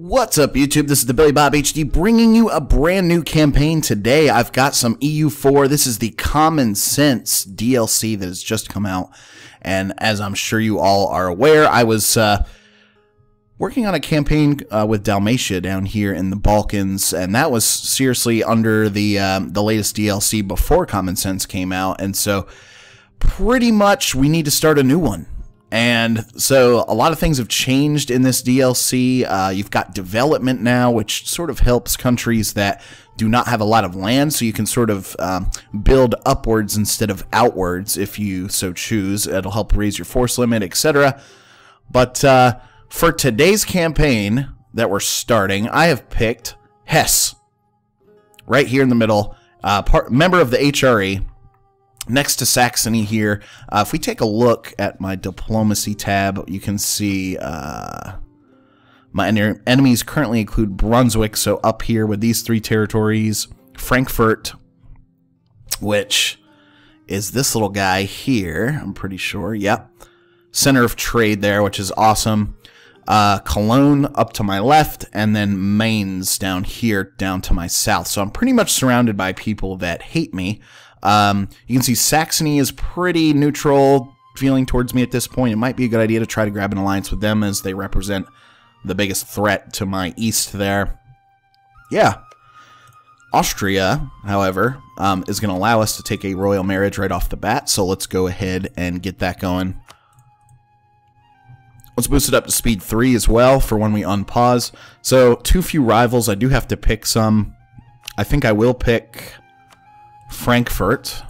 What's up, YouTube? This is TheBillyBobHD bringing you a brand new campaign today. I've got some EU4. This is the Common Sense DLC that has just come out. And as I'm sure you all are aware, I was working on a campaign with Dalmatia down here in the Balkans, and that was seriously under the latest DLC before Common Sense came out. And so pretty much we need to start a new one. And so a lot of things have changed in this DLC. You've got development now, which sort of helps countries that do not have a lot of land, so you can sort of build upwards instead of outwards if you so choose. It'll help raise your force limit, etc. But for today's campaign that we're starting, I have picked Hesse, right here in the middle, member of the HRE. Next to Saxony here. If we take a look at my diplomacy tab, you can see my enemies currently include Brunswick, so up here with these three territories, Frankfurt, which is this little guy here, I'm pretty sure, yep. Center of trade there, which is awesome. Cologne up to my left, and then Mainz down here, down to my south. So I'm pretty much surrounded by people that hate me. You can see Saxony is pretty neutral feeling towards me at this point. It might be a good idea to try to grab an alliance with them as they represent the biggest threat to my east there. Yeah. Austria, however, is going to allow us to take a royal marriage right off the bat, so let's go ahead and get that going. Let's boost it up to speed 3 as well for when we unpause. So, too few rivals. I do have to pick some. I think I will pick Frankfurt,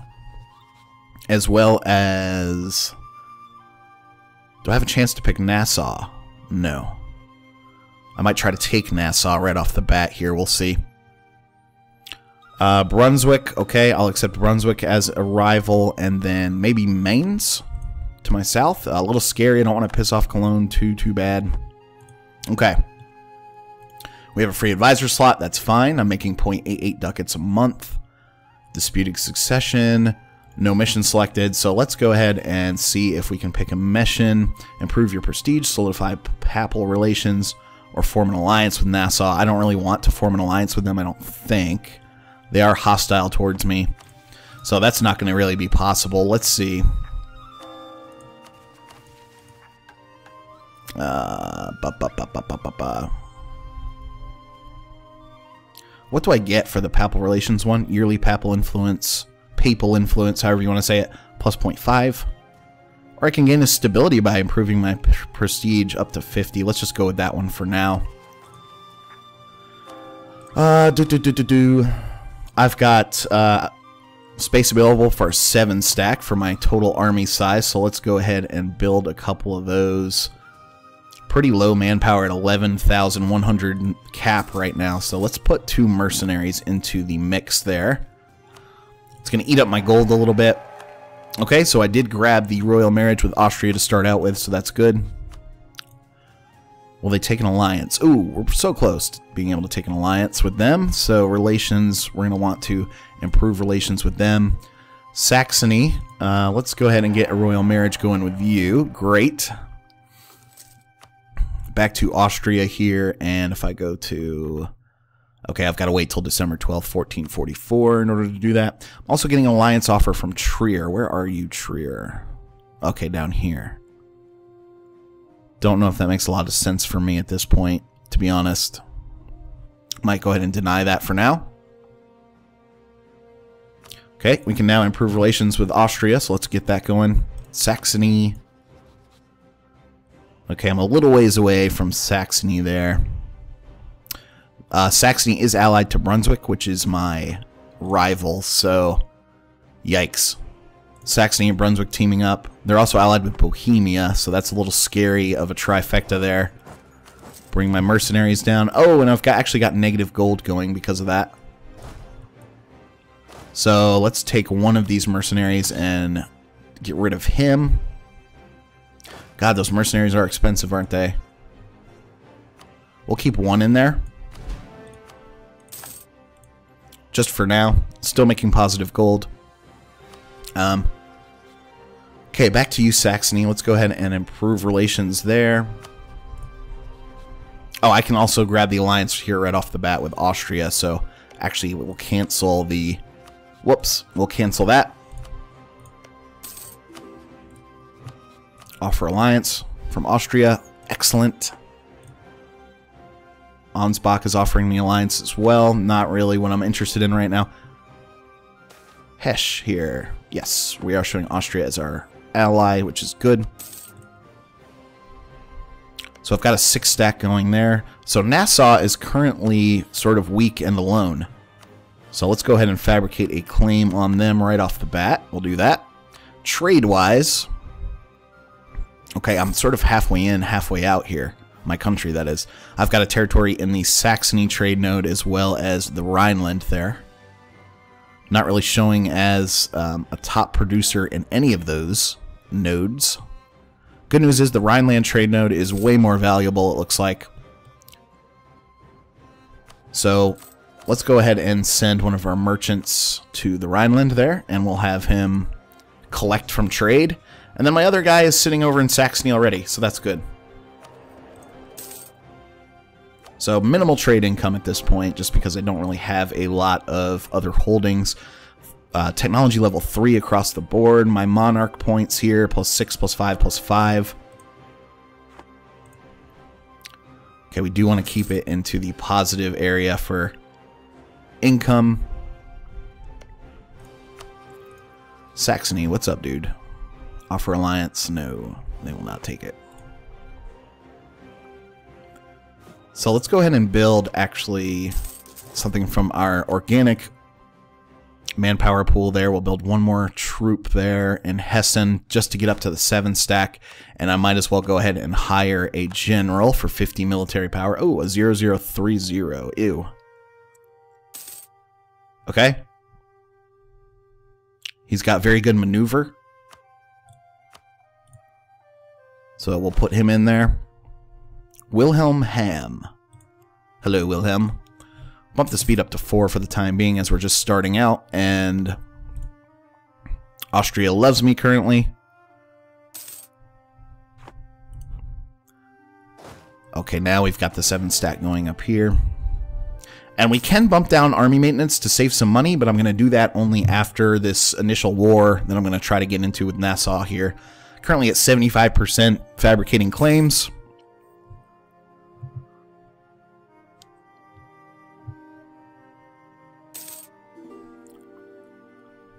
as well as... Do I have a chance to pick Nassau? No. I might try to take Nassau right off the bat here. We'll see. Brunswick. Okay, I'll accept Brunswick as a rival, and then maybe Mainz to my south. A little scary. I don't want to piss off Cologne too bad. Okay. We have a free advisor slot. That's fine. I'm making 0.88 ducats a month. Disputed succession, no mission selected, so let's go ahead and see if we can pick a mission, improve your prestige, solidify papal relations, or form an alliance with Nassau. I don't really want to form an alliance with them, I don't think. They are hostile towards me, so that's not going to really be possible. Let's see. What do I get for the papal relations one? Yearly papal influence, however you want to say it, plus 0.5. Or I can gain a stability by improving my prestige up to 50. Let's just go with that one for now. I've got space available for a 7 stack for my total army size, so let's go ahead and build a couple of those. Pretty low manpower at 11,100 cap right now, so let's put 2 mercenaries into the mix there. It's going to eat up my gold a little bit. Okay, so I did grab the royal marriage with Austria to start out with, so that's good. Will they take an alliance? Ooh, we're so close to being able to take an alliance with them, so relations, we're going to want to improve relations with them. Saxony, let's go ahead and get a royal marriage going with you. Great. Back to Austria here, and if I go to... Okay, I've got to wait till December 12th, 1444 in order to do that. I'm also getting an alliance offer from Trier. Where are you, Trier? Okay, down here. Don't know if that makes a lot of sense for me at this point, to be honest. Might go ahead and deny that for now. Okay, we can now improve relations with Austria, so let's get that going. Saxony... Okay, I'm a little ways away from Saxony there. Saxony is allied to Brunswick, which is my rival, so yikes. Saxony and Brunswick teaming up. They're also allied with Bohemia, so that's a little scary of a trifecta there. Bring my mercenaries down. Oh, and I've actually got negative gold going because of that. So let's take one of these mercenaries and get rid of him. God, those mercenaries are expensive, aren't they? We'll keep one in there. Just for now. Still making positive gold. Okay, back to you, Saxony. Let's go ahead and improve relations there. Oh, I can also grab the alliance here right off the bat with Austria, so actually we'll cancel the... Whoops, we'll cancel that. Offer alliance from Austria. Excellent. Ansbach is offering me alliance as well. Not really what I'm interested in right now. Hesse here. Yes, we are showing Austria as our ally, which is good. So I've got a 6-stack going there. So Nassau is currently sort of weak and alone. So let's go ahead and fabricate a claim on them right off the bat. We'll do that. Trade-wise, okay, I'm sort of halfway in, halfway out here. My country, that is. I've got a territory in the Saxony trade node as well as the Rhineland there. Not really showing as a top producer in any of those nodes. Good news is the Rhineland trade node is way more valuable, it looks like. So let's go ahead and send one of our merchants to the Rhineland there, and we'll have him collect from trade. And then my other guy is sitting over in Saxony already, so that's good. So minimal trade income at this point, just because I don't really have a lot of other holdings. Technology level 3 across the board. My monarch points here, +6, +5, +5. Okay, we do want to keep it into the positive area for income. Saxony, what's up, dude? Offer alliance? No, they will not take it. So let's go ahead and build, actually, something from our organic manpower pool there. We'll build one more troop there in Hessen just to get up to the 7-stack. And I might as well go ahead and hire a general for 50 military power. Oh, a 0030. Ew. Okay. He's got very good maneuver. So we'll put him in there. Wilhelm Ham. Hello, Wilhelm. Bump the speed up to 4 for the time being as we're just starting out. And Austria loves me currently. Okay, now we've got the 7-stack going up here. And we can bump down army maintenance to save some money, but I'm going to do that only after this initial war that I'm going to try to get into with Nassau here. Currently at 75% fabricating claims.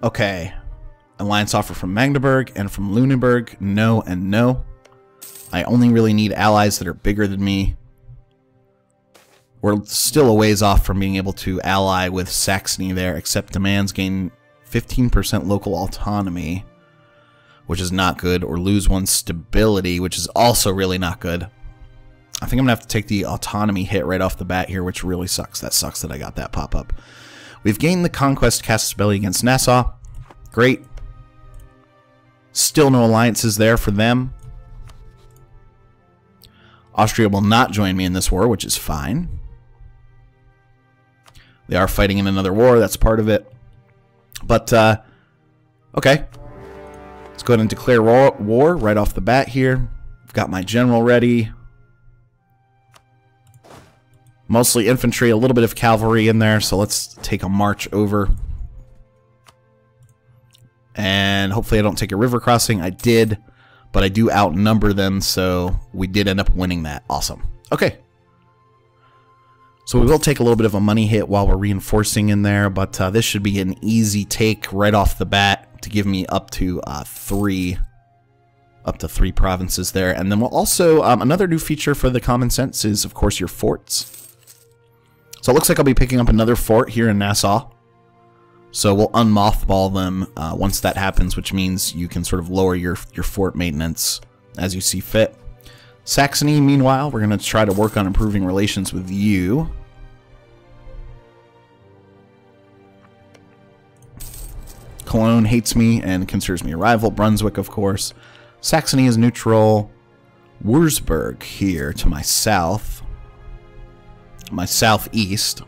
Okay. Alliance offer from Magdeburg and from Lüneburg. No and no. I only really need allies that are bigger than me. We're still a ways off from being able to ally with Saxony there, except demands gain 15% local autonomy, which is not good, or lose one stability, which is also really not good. I think I'm going to have to take the autonomy hit right off the bat here, which really sucks. That sucks that I got that pop-up. We've gained the Conquest Casus against Nassau. Great. Still no alliances there for them. Austria will not join me in this war, which is fine. They are fighting in another war. That's part of it. But, okay. Let's go ahead and declare war right off the bat here. I've got my general ready. Mostly infantry, a little bit of cavalry in there, so let's take a march over. And hopefully I don't take a river crossing. I did, but I do outnumber them, so we did end up winning that. Awesome. Okay. So we will take a little bit of a money hit while we're reinforcing in there, but this should be an easy take right off the bat to give me up to 3 provinces there. And then we'll also, another new feature for the Common Sense is, of course, your forts. So it looks like I'll be picking up another fort here in Nassau. So we'll unmothball them once that happens, which means you can sort of lower your fort maintenance as you see fit. Saxony, meanwhile, we're going to try to work on improving relations with you. Cologne hates me and considers me a rival. Brunswick, of course. Saxony is neutral. Würzburg here to my south. My southeast.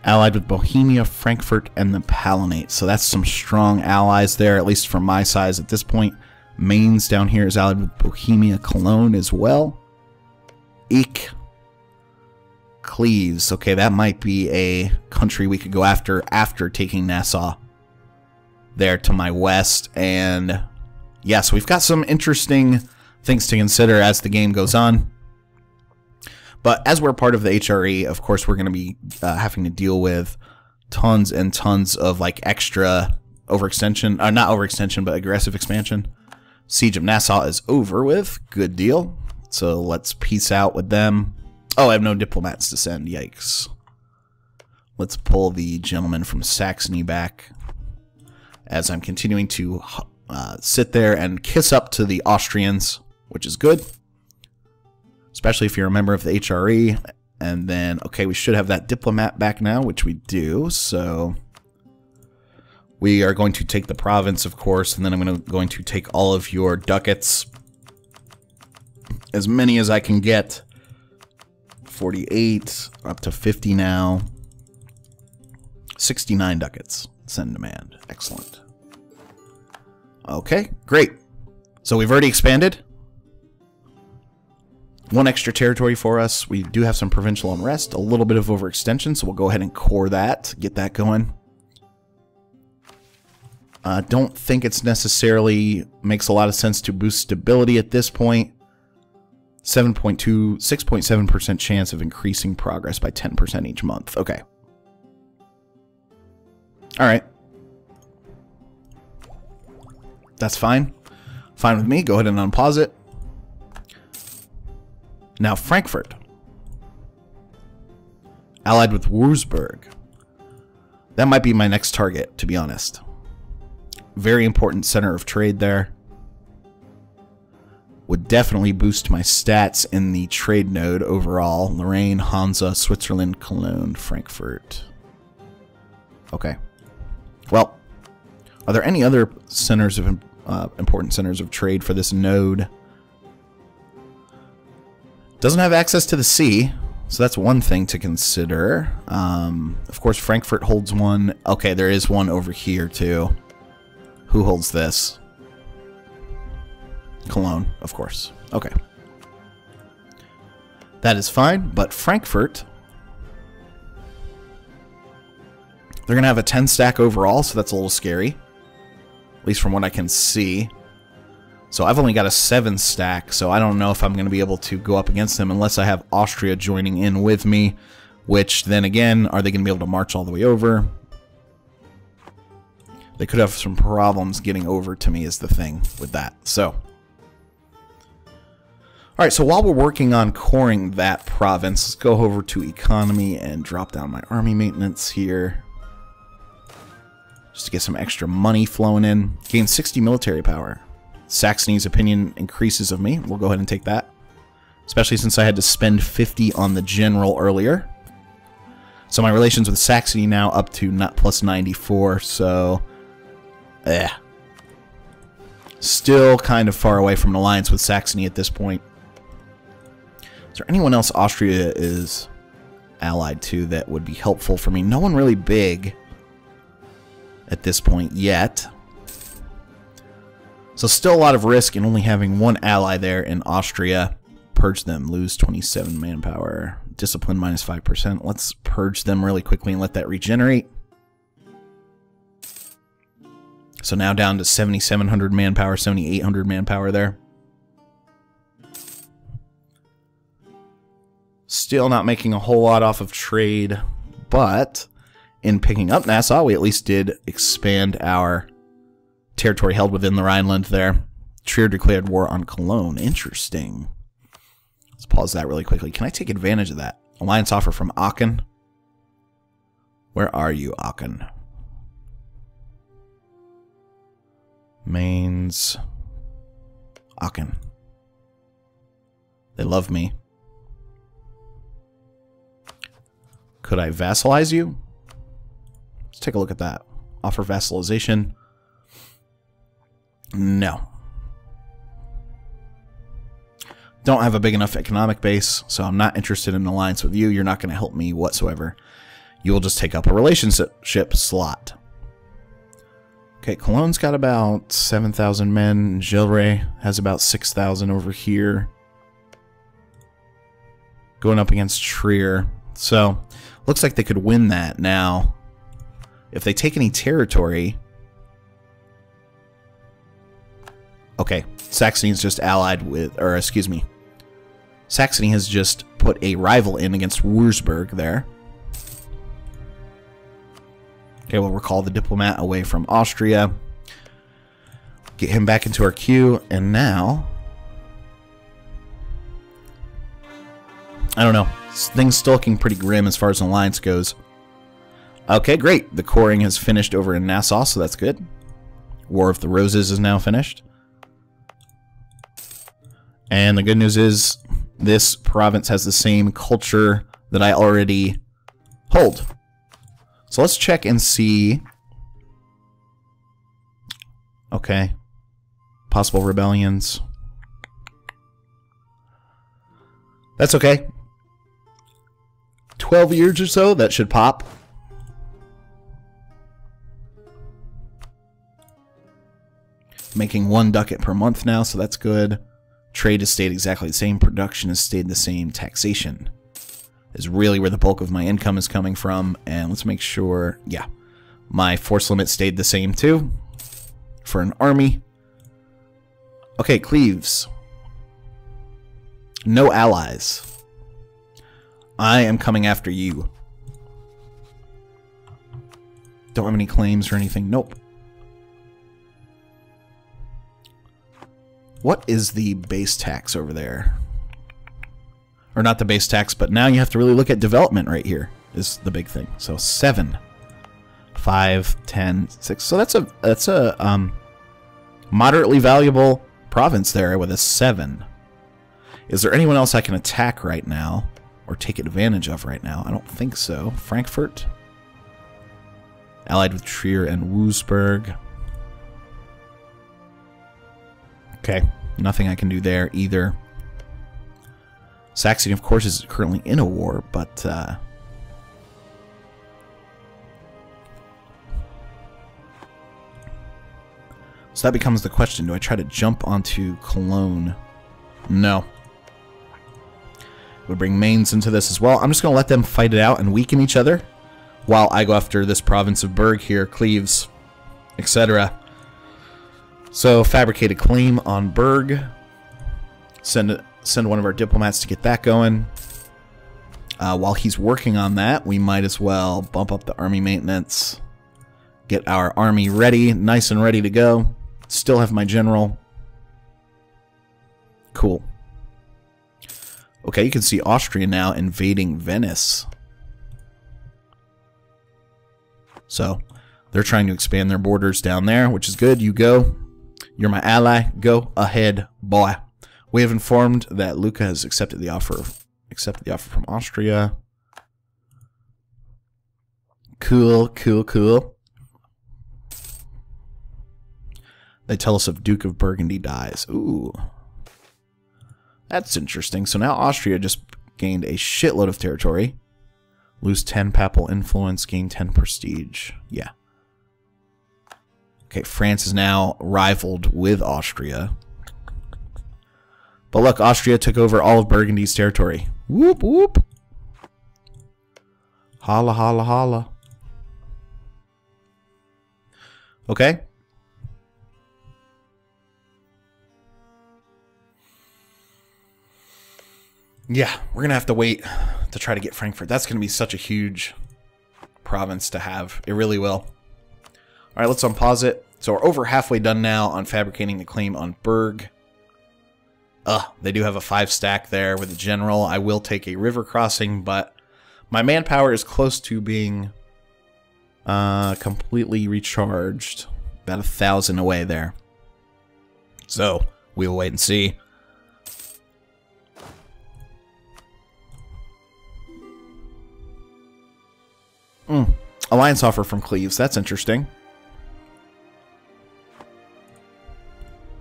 Allied with Bohemia, Frankfurt, and the Palatinate. So that's some strong allies there, at least from my size at this point. Mainz down here is allied with Bohemia, Cologne as well. Eek. Cleves. Okay, that might be a country we could go after taking Nassau. There to my west. And yes, we've got some interesting things to consider as the game goes on. But as we're part of the HRE, of course, we're going to be having to deal with tons and tons of like extra overextension, not overextension, but aggressive expansion. Siege of Nassau is over with. Good deal. So let's peace out with them. Oh, I have no diplomats to send. Yikes. Let's pull the gentleman from Saxony back as I'm continuing to sit there and kiss up to the Austrians, which is good. Especially if you're a member of the HRE. And then, okay, we should have that diplomat back now, which we do. So we are going to take the province, of course, and then I'm going to take all of your ducats. As many as I can get. 48, up to 50 now. 69 ducats. Send demand. Excellent. Okay, great. So we've already expanded. One extra territory for us. We do have some provincial unrest, a little bit of overextension, so we'll go ahead and core that, get that going. Don't think it's necessarily makes a lot of sense to boost stability at this point. 6.7% chance of increasing progress by 10% each month. Okay. All right. That's fine. Fine with me. Go ahead and unpause it. Now Frankfurt. Allied with Würzburg. That might be my next target, to be honest. Very important center of trade there. Would definitely boost my stats in the trade node overall. Lorraine, Hansa, Switzerland, Cologne, Frankfurt. Okay. Well, are there any other centers of important centers of trade for this node? Doesn't have access to the sea, so that's one thing to consider. Of course, Frankfurt holds one. Okay, there is one over here, too. Who holds this? Cologne, of course. Okay. That is fine, but Frankfurt, they're going to have a 10 stack overall, so that's a little scary. At least from what I can see. So I've only got a 7 stack, so I don't know if I'm going to be able to go up against them unless I have Austria joining in with me, which then again, are they going to be able to march all the way over? They could have some problems getting over to me is the thing with that. So, alright, so while we're working on coring that province, let's go over to economy and drop down my army maintenance here. Just to get some extra money flowing in. Gain 60 military power. Saxony's opinion increases of me. We'll go ahead and take that. Especially since I had to spend 50 on the general earlier. So my relations with Saxony now up to plus 94, so... Still kind of far away from an alliance with Saxony at this point. Is there anyone else Austria is allied to that would be helpful for me? No one really big at this point yet. So still a lot of risk in only having one ally there in Austria. Purge them. Lose 27 manpower. Discipline minus 5%. Let's purge them really quickly and let that regenerate. So now down to 7,700 manpower, 7,800 manpower there. Still not making a whole lot off of trade, but in picking up Nassau, we at least did expand our territory held within the Rhineland there. Trier declared war on Cologne. Interesting. Let's pause that really quickly. Can I take advantage of that? Alliance offer from Aachen. Where are you, Aachen? Mainz. Aachen. They love me. Could I vassalize you? Let's take a look at that. Offer vassalization. No. Don't have a big enough economic base, so I'm not interested in an alliance with you. You're not going to help me whatsoever. You will just take up a relationship slot. Okay, Cologne's got about 7,000 men. Gilray has about 6,000 over here. Going up against Trier. So, looks like they could win that now. If they take any territory... Okay, Saxony's just allied with... Or, excuse me. Saxony has just put a rival in against Würzburg there. Okay, we'll recall the diplomat away from Austria. Get him back into our queue, and now... I don't know. Things still looking pretty grim as far as an alliance goes. Okay, great. The coring has finished over in Nassau, so that's good. War of the Roses is now finished. And the good news is, this province has the same culture that I already hold. So let's check and see. Okay. Possible rebellions. That's okay. 12 years or so, that should pop. Making 1 ducat per month now, so that's good. Trade has stayed exactly the same. Production has stayed the same. Taxation is really where the bulk of my income is coming from. And let's make sure, yeah, my force limit stayed the same too for an army. Okay, Cleves. No allies. I am coming after you. Don't have any claims or anything. Nope. What is the base tax over there? Or not the base tax, but now you have to really look at development right here is the big thing. So 7, 5, 10, 6. So that's a moderately valuable province there with a 7. Is there anyone else I can attack right now or take advantage of right now? I don't think so. Frankfurt, allied with Trier and Würzburg. Okay, nothing I can do there either. Saxony, of course, is currently in a war, but so that becomes the question. Do I try to jump onto Cologne? No. Would bring Mainz into this as well. I'm just going to let them fight it out and weaken each other while I go after this province of Berg here, Cleves, etc. So, fabricate a claim on Berg. Send one of our diplomats to get that going. While he's working on that, we might as well bump up the army maintenance. Get our army ready, nice and ready to go. Still have my general. Cool. Okay, you can see Austria now invading Venice. So, they're trying to expand their borders down there, which is good. You go. You're my ally. Go ahead, boy. We have informed that Luca has accepted the offer from Austria. Cool, cool, cool. They tell us if Duke of Burgundy dies. Ooh. That's interesting. So now Austria just gained a shitload of territory. Lose 10 papal influence, gain 10 prestige. Yeah. Okay, France is now rivaled with Austria. But look, Austria took over all of Burgundy's territory. Whoop, whoop. Holla, holla, holla. Okay. Yeah, we're going to have to wait to try to get Frankfurt. That's going to be such a huge province to have. It really will. All right, let's unpause it. So we're over halfway done now on fabricating the claim on Berg. They do have a 5 stack there with a general. I will take a river crossing, but my manpower is close to being completely recharged. About 1,000 away there. So we'll wait and see. Alliance offer from Cleves. That's interesting.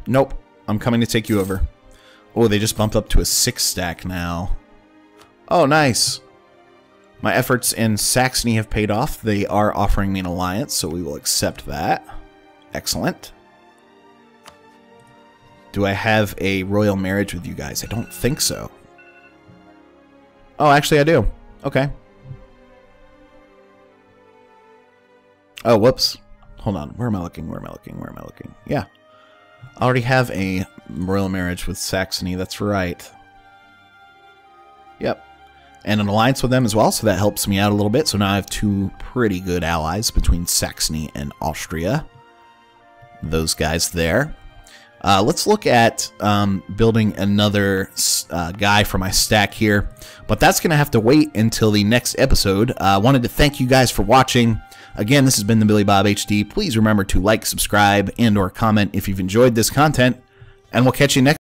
Nope. I'm coming to take you over. Oh, they just bumped up to a 6 stack now. Oh, nice. My efforts in Saxony have paid off. They are offering me an alliance, so we will accept that. Excellent. Do I have a royal marriage with you guys? I don't think so. Oh, actually I do. Okay. Oh, whoops. Hold on. Where am I looking? Where am I looking? Where am I looking? Yeah. I already have a royal marriage with Saxony. That's right. Yep. And an alliance with them as well, so that helps me out a little bit. So now I have two pretty good allies between Saxony and Austria. Those guys there. Let's look at building another guy for my stack here. But that's going to have to wait until the next episode. I wanted to thank you guys for watching. Again, this has been TheBillyBobHD. Please remember to like, subscribe, and or comment if you've enjoyed this content. And we'll catch you next